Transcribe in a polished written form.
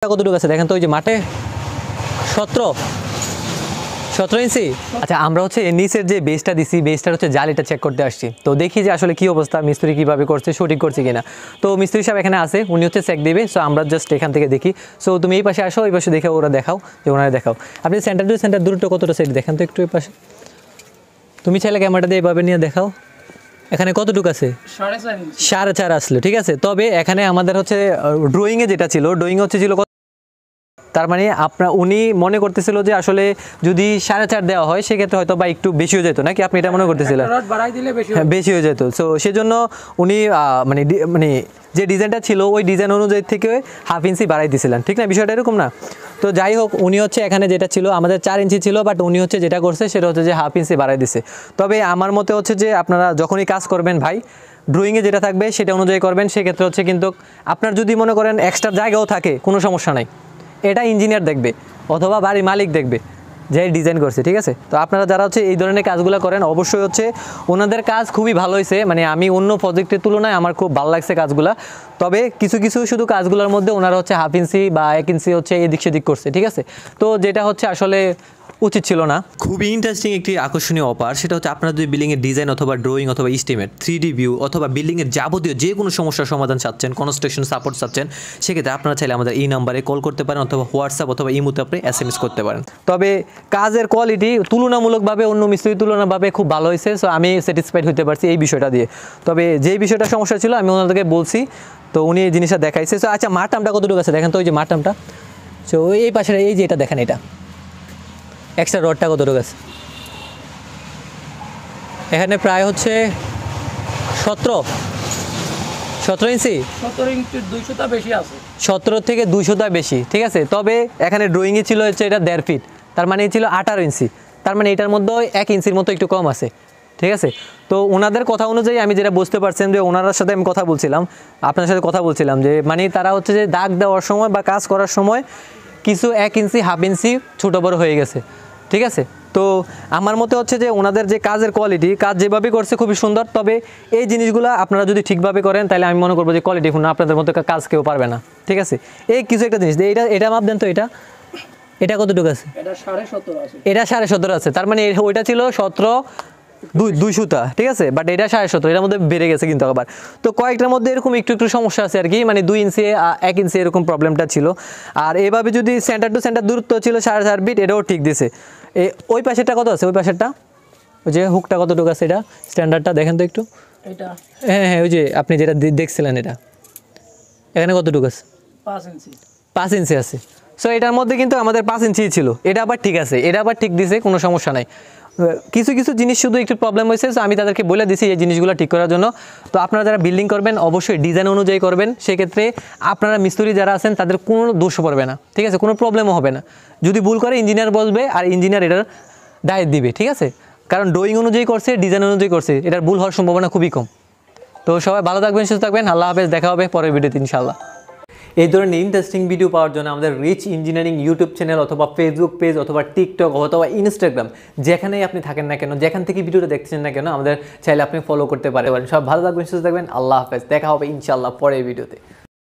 কতটুকু আছে দেখেন তো, ওই যে মাঠে 17 ইঞ্চি। আচ্ছা, আমরা হচ্ছে নিচের যে বেসটা দিছি, বেসটার হচ্ছে জালিটা চেক করতে আসছি। তো দেখি যে আসলে কি অবস্থা, মিস্ত্রি কিভাবে করছে, সঠিক করছে কিনা। তো মিস্ত্রি সাহেব এখানে আছে, উনি হচ্ছে চেক দিবে। সো আমরা জাস্ট এখান থেকে দেখি। সো তুমি এই পাশে আসো, এই পাশে দেখে ওরা দেখাও, যে ওনারা দেখাও। আপনি সেন্টার টু সেন্টার দূরত্ব কতটা সাইড দেখেন তো একটু এই পাশে। তুমি চাইলে ক্যামেরাটা দিয়ে এভাবে নিয়ে দেখাও। এখানে কতটুকু আছে? 4.5 আসলো, ঠিক আছে। তবে এখানে আমাদের হচ্ছে ড্রয়িংয়ে যেটা ছিল, ড্রয়িং হচ্ছে ছিল, তার মানে উনি মনে করতেছিল যে আসলে যদি 4.5 দেওয়া হয় সেক্ষেত্রে হয়তো বা একটু বেশি হয়ে যেত, নাকি আপনি এটা মনে করতেছিলেন? হ্যাঁ, বেশি হয়ে যেত। সো সেজন্য উনি মানে যে ডিজাইনটা ছিল ওই ডিজাইন অনুযায়ী থেকে 1/2 ইঞ্চি বাড়াই দিয়েছিলেন, ঠিক না? বিষয়টা এরকম না? তো যাই হোক, উনি হচ্ছে এখানে যেটা ছিল আমাদের 4 ইঞ্চি ছিল, বাট উনি হচ্ছে যেটা করছে সেটা হচ্ছে যে 1/2 ইঞ্চি বাড়াই দিছে। তবে আমার মতে হচ্ছে যে আপনারা যখনই কাজ করবেন ভাই, ড্রয়িংয়ে যেটা থাকবে সেটা অনুযায়ী করবেন। সেক্ষেত্রে হচ্ছে কিন্তু আপনার যদি মনে করেন এক্সট্রা জায়গাও থাকে, কোনো সমস্যা নাই, এটা ইঞ্জিনিয়ার দেখবে অথবা বাড়ির মালিক দেখবে যে ডিজাইন করছে, ঠিক আছে? তো আপনারা যারা হচ্ছে এই ধরনের কাজগুলো করেন, অবশ্যই হচ্ছে ওনাদের কাজ খুবই ভালো হয়েছে। মানে আমি অন্য প্রজেক্টের তুলনায় আমার খুব ভালো লাগছে কাজগুলো। তবে কিছু কিছু শুধু কাজগুলোর মধ্যে ওনারা হচ্ছে 1/2 ইঞ্চি বা 1 ইঞ্চি হচ্ছে এদিক সেদিক করছে, ঠিক আছে? তো যেটা হচ্ছে আসলে উচিত ছিল না। খুবই ইন্টারেস্টিং একটি আকর্ষণীয় অফার, সেটা হচ্ছে আপনারা যদি বিল্ডিংয়ের ডিজাইন অথবা ড্রয়িং অথবা এস্টিমেট, 3D ভিউ অথবা বিল্ডিংয়ের যাবতীয় যে কোনো সমস্যার সমাধান চাচ্ছেন, কনস্ট্রাকশন সাপোর্ট চাচ্ছেন, সেক্ষেত্রে আপনারা চাইলে আমাদের এই নাম্বারে কল করতে পারেন অথবা হোয়াটসঅ্যাপ অথবা ইমোতে আপনি SMS করতে পারেন। তবে কাজের কোয়ালিটি তুলনামূলকভাবে অন্য মিস্ত্রির তুলনাভাবে খুব ভালো হয়েছে। সো আমি স্যাটিসফাইড হতে পারছি এই বিষয়টা দিয়ে। তবে যেই বিষয়টা সমস্যা ছিল আমি ওনাদেরকে বলছি, তো উনি এই জিনিসটা দেখাইছে। সো আচ্ছা, মারটামটা কতটুকু আছে দেখেন তো, ওই যে মারটামটা। সো এই পাশে এই যে এটা দেখেন, এটা এক্সট্রা রডটা কতটুকু আছে? এখানে প্রায় হচ্ছে 17 ইঞ্চি, 17 থেকে 200টা বেশি, ঠিক আছে। তবে এখানে ড্রয়িংয়ে ছিল হচ্ছে এটা 1.5 ফিট, তার মানে ছিল 18 ইঞ্চি, তার মানে এটার মধ্যে 1 ইঞ্চির মতো একটু কম আছে, ঠিক আছে। তো ওনাদের কথা অনুযায়ী আমি যেটা বুঝতে পারছেন যে ওনার সাথে আমি কথা বলছিলাম, আপনার সাথে কথা বলছিলাম, যে মানে তারা হচ্ছে যে দাগ দেওয়ার সময় বা কাজ করার সময় কিছু 1 ইঞ্চি 1/2 ইঞ্চি ছোটো বড়ো হয়ে গেছে, ঠিক আছে। তো আমার মতে হচ্ছে যে ওনাদের যে কাজের কোয়ালিটি, কাজ যেভাবে করছে খুবই সুন্দর। তবে এই জিনিসগুলো আপনারা যদি ঠিকভাবে করেন তাহলে আমি মনে করবো যে কোয়ালিটিফুল, আপনাদের মতো কাজ কেউ পারবে না, ঠিক আছে। এই কিছু একটা জিনিস, এটা মাপ দেন তো, এটা কতটুকু আছে? এটা 17.5 আছে, তার মানে ওইটা ছিল 17,200, ঠিক আছে। বাট এটা 17.5, এটার মধ্যে বেড়ে গেছে কিন্তু আবার। তো কয়েকটার মধ্যে এরকম একটু একটু সমস্যা আছে আর কি, মানে 2 ইঞ্চি 1 ইঞ্চি এরকম প্রবলেমটা ছিল। আর এভাবে যদি সেন্টার টু সেন্টার দূরত্ব ছিল 4.5 ফিট, এটাও ঠিক দিছে। ওই পাশেরটা কত আছে? ওই পাশেরটা ওই যে হুকটা কতটুকু আছে? এটা স্ট্যান্ডার্ডটা দেখেন তো একটু। হ্যাঁ হ্যাঁ, ওই যে আপনি যেটা দেখছিলেন, এটা এখানে কতটুকু আছে? 5 ইঞ্চি আছে। সো এটার মধ্যে কিন্তু আমাদের 5 ইঞ্চি ছিল, এটা আবার ঠিক আছে, এটা আবার ঠিক দিছে, কোনো সমস্যা নাই। কিছু কিছু জিনিস শুধু একটু প্রবলেম হয়েছে, সো আমি তাদেরকে বলে দিছি এই জিনিসগুলো ঠিক করার জন্য। তো আপনারা যারা বিল্ডিং করবেন অবশ্যই ডিজাইন অনুযায়ী করবেন, সেক্ষেত্রে আপনারা মিস্ত্রি যারা আছেন তাদের কোনো দোষ পড়বে না, ঠিক আছে, কোনো প্রবলেমও হবে না। যদি ভুল করে ইঞ্জিনিয়ার বলবে আর ইঞ্জিনিয়ার এটার দায় দিবে, ঠিক আছে। কারণ ড্রয়িং অনুযায়ী করছে, ডিজাইন অনুযায়ী করছে, এটার ভুল হওয়ার সম্ভাবনা খুবই কম। তো সবাই ভালো থাকবেন, সুস্থ থাকবেন, আল্লাহ হাফেজ, দেখা হবে পরের ভিডিওতে ইনশাআল্লাহ। এই ধরনের ইন্টারেস্টিং ভিডিও পাওয়ার জন্য আমাদের রিচ ইঞ্জিনিয়ারিং ইউটিউব চ্যানেল অথবা ফেসবুক পেজ অথবা টিকটক অথবা ইনস্টাগ্রাম, যেখানেই আপনি থাকেন না কেন, যেখান থেকে ভিডিওটা দেখছেন না কেন, আমাদের চাইলে আপনি ফলো করতে পারেন। সব ভালো থাকবেন, সুস্থ থাকবেন, আল্লাহ হাফেজ, দেখা হবে ইনশাআল্লাহ পরের ভিডিওতে।